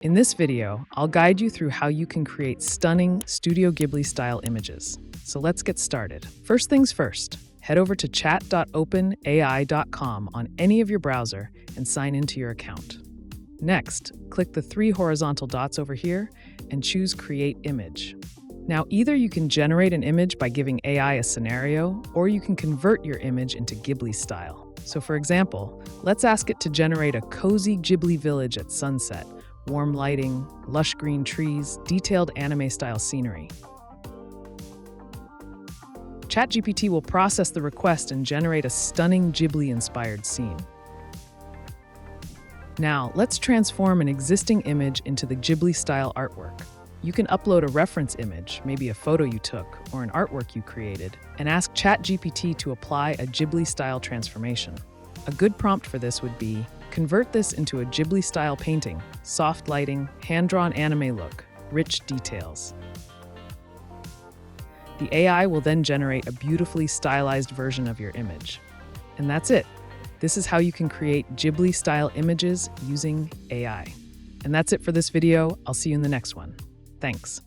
In this video, I'll guide you through how you can create stunning Studio Ghibli-style images. So let's get started. First things first, head over to chat.openai.com on any of your browser and sign into your account. Next, click the three horizontal dots over here and choose Create Image. Now, either you can generate an image by giving AI a scenario, or you can convert your image into Ghibli style. So for example, let's ask it to generate a cozy Ghibli village at sunset. Warm lighting, lush green trees, detailed anime-style scenery. ChatGPT will process the request and generate a stunning Ghibli-inspired scene. Now, let's transform an existing image into the Ghibli-style artwork. You can upload a reference image, maybe a photo you took, or an artwork you created, and ask ChatGPT to apply a Ghibli-style transformation. A good prompt for this would be, convert this into a Ghibli-style painting, soft lighting, hand-drawn anime look, rich details. The AI will then generate a beautifully stylized version of your image. And that's it. This is how you can create Ghibli-style images using AI. And that's it for this video. I'll see you in the next one. Thanks.